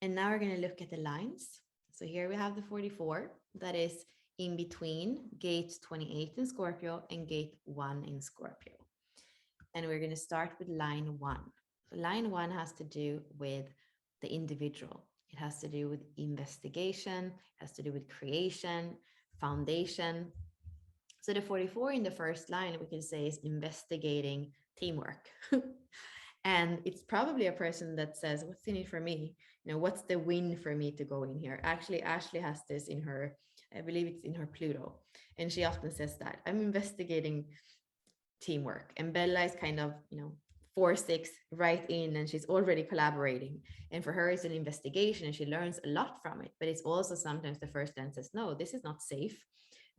And now we're going to look at the lines. So here we have the 44 that is in between gate 28 in Scorpio and gate 1 in Scorpio. And we're going to start with line 1. So line 1 has to do with the individual. It has to do with investigation, it has to do with creation, foundation. So the 44 in the first line, we can say, is investigating teamwork. And it's probably a person that says, what's in it for me? You know, what's the win for me to go in here? Actually, Ashley has this in her, I believe it's in her Pluto. And she often says that I'm investigating teamwork. And Bella is kind of, 4-6 right in, and she's already collaborating. And for her, it's an investigation and she learns a lot from it. But it's also sometimes the first line says, no, this is not safe.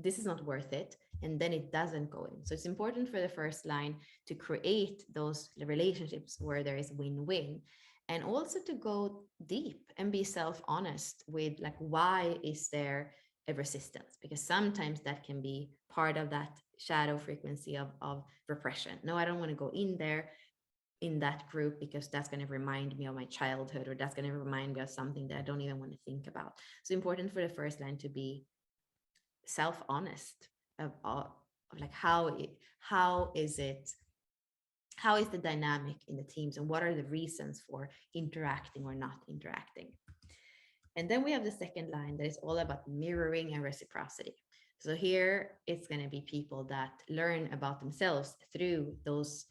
This is not worth it. And then it doesn't go in. So it's important for the first line to create those relationships where there is win-win, and also to go deep and be self-honest with, like, why is there a resistance? Because sometimes that can be part of that shadow frequency of repression. No, I don't want to go in there in that group because that's going to remind me of my childhood, or that's going to remind me of something that I don't even want to think about. So important for the first line to be self-honest of like how is the dynamic in the teams, and what are the reasons for interacting or not interacting. And then we have the second line that is all about mirroring and reciprocity. So here it's going to be people that learn about themselves through those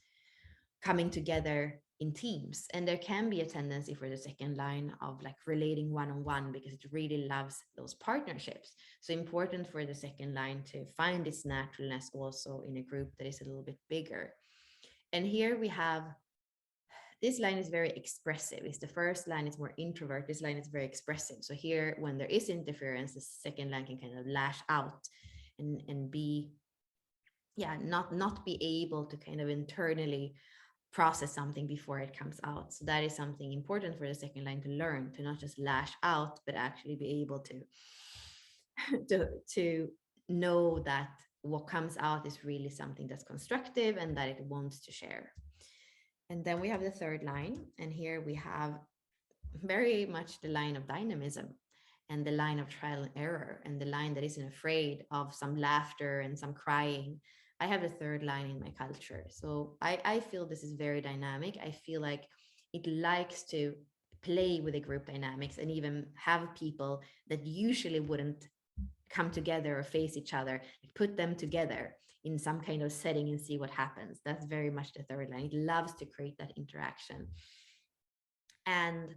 coming together in teams. And there can be a tendency for the second line of like relating one-on-one because it really loves those partnerships. So important for the second line to find its naturalness also in a group that is a little bit bigger. And here we have, this line is very expressive. It's the first line is more introvert. This line is very expressive. So here, when there is interference, the second line can kind of lash out and be, not be able to kind of internally process something before it comes out. So that is something important for the second line to learn, to not just lash out, but actually be able to know that what comes out is really something that's constructive and that it wants to share. And then we have the third line, and here we have very much the line of dynamism and the line of trial and error, and the line that isn't afraid of some laughter and some crying. I have the third line in my culture. So I feel this is very dynamic. I feel like it likes to play with the group dynamics and even have people that usually wouldn't come together or face each other, put them together in some kind of setting and see what happens. That's very much the third line. It loves to create that interaction. And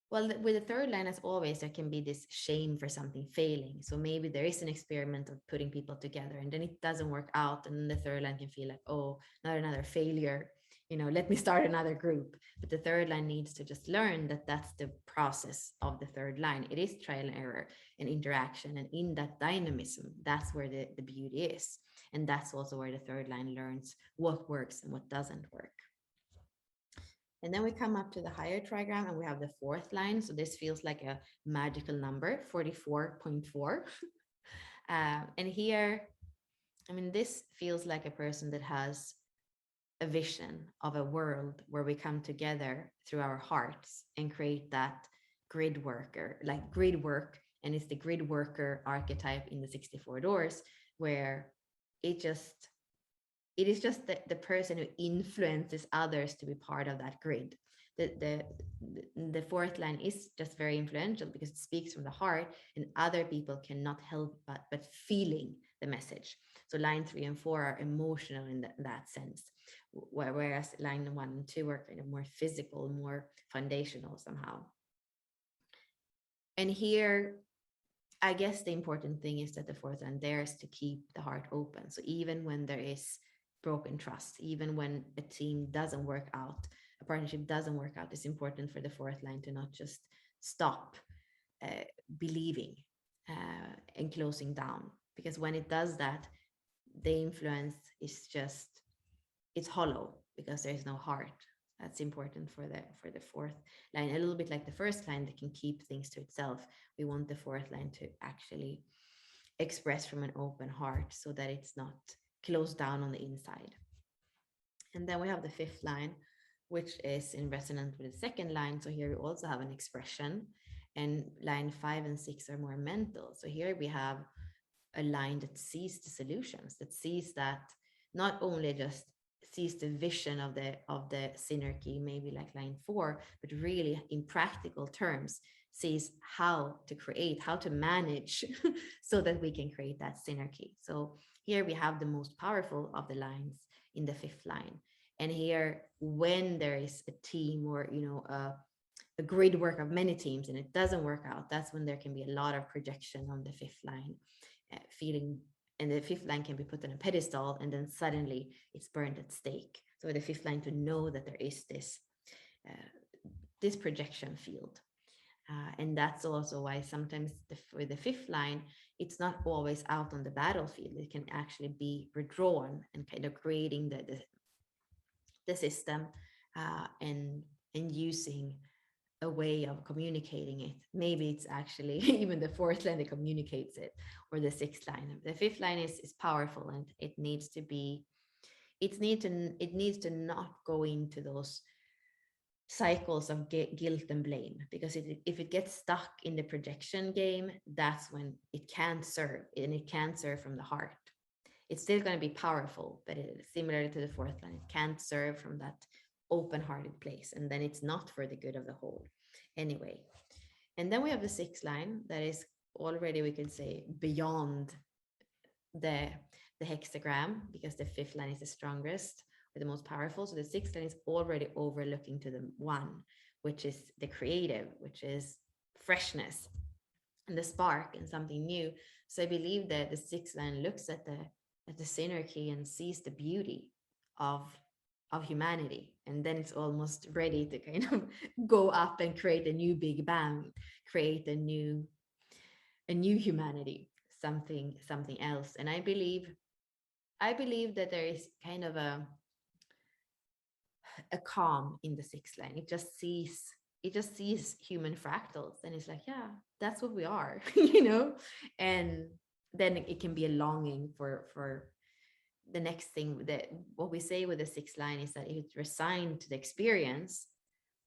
well, with the third line, as always, there can be this shame for something failing. So maybe there is an experiment of putting people together and then it doesn't work out. And then the third line can feel like, oh, not another failure. Let me start another group. But the third line needs to just learn that that's the process of the third line. It is trial and error and interaction. And in that dynamism, that's where the beauty is. And that's also where the third line learns what works and what doesn't work. And then we come up to the higher trigram and we have the fourth line. So this feels like a magical number, 44.4. And here, this feels like a person that has a vision of a world where we come together through our hearts and create that grid worker, like grid work. And it's the grid worker archetype in the 64 doors, where it is just the person who influences others to be part of that grid. The fourth line is just very influential because it speaks from the heart, and other people cannot help but feeling the message. So line 3 and 4 are emotional in that sense, whereas line 1 and 2 are kind of more physical, more foundational somehow. And here, I guess the important thing is that the fourth line dares to keep the heart open. So even when there is broken trust, even when a team doesn't work out, a partnership doesn't work out, it's important for the fourth line to not just stop believing and closing down. Because when it does that, the influence is just, it's hollow because there's no heart. That's important for the fourth line. A little bit like the first line that can keep things to itself. We want the fourth line to actually express from an open heart so that it's not closed down on the inside. And then we have the fifth line, which is in resonance with the second line. So here we also have an expression, and line 5 and 6 are more mental. So here we have a line that sees the solutions, that sees that not only just sees the vision of the synarchy, maybe like line 4, but really in practical terms sees how to create, how to manage so that we can create that synarchy. So here we have the most powerful of the lines in the fifth line. And here, when there is a team or a grid work of many teams and it doesn't work out, that's when there can be a lot of projection on the fifth line, feeling, and the fifth line can be put on a pedestal and then suddenly it's burned at stake. So the fifth line to know that there is this projection field. And that's also why sometimes for the fifth line, it's not always out on the battlefield. It can actually be withdrawn and kind of creating the system, and using a way of communicating it. Maybe it's actually even the fourth line that communicates it, or the sixth line. The fifth line is powerful, and it needs to not go into those cycles of guilt and blame, because if it gets stuck in the projection game, that's when it can't serve, and it can't serve from the heart. It's still going to be powerful, but similar to the fourth line, it can't serve from that open-hearted place, and then it's not for the good of the whole anyway. And then we have the sixth line that is already, we could say, beyond the hexagram, because the fifth line is the strongest or the most powerful. So the sixth line is already overlooking to the one, which is the creative, which is freshness and the spark and something new. So I believe that the sixth line looks at the synarchy and sees the beauty of humanity, and then it's almost ready to kind of go up and create a new big bang, create a new humanity, something else. And I believe that there is kind of a calm in the sixth line. It just sees human fractals, and it's like, yeah, that's what we are. And then it can be a longing for the next thing. That what we say with the sixth line is that it's resigned to the experience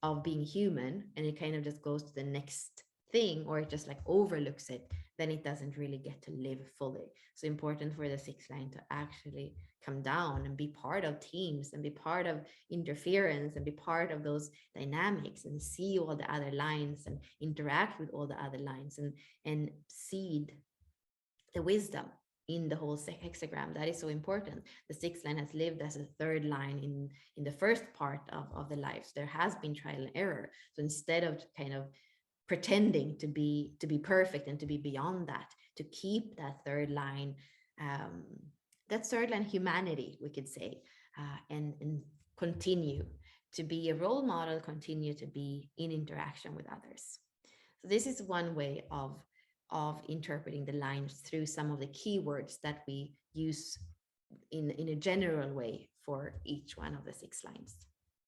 of being human, and it kind of just goes to the next thing, or it just like overlooks it, then it doesn't really get to live fully. So important for the sixth line to actually come down and be part of teams and be part of interference and be part of those dynamics and see all the other lines and interact with all the other lines, and seed the wisdom in the whole hexagram. That is so important. The sixth line has lived as a third line in the first part of the life. So there has been trial and error. So instead of kind of pretending to be perfect and to be beyond that, to keep that third line, humanity, we could say, and continue to be a role model, continue to be in interaction with others. So this is one way of interpreting the lines through some of the keywords that we use in a general way for each one of the six lines.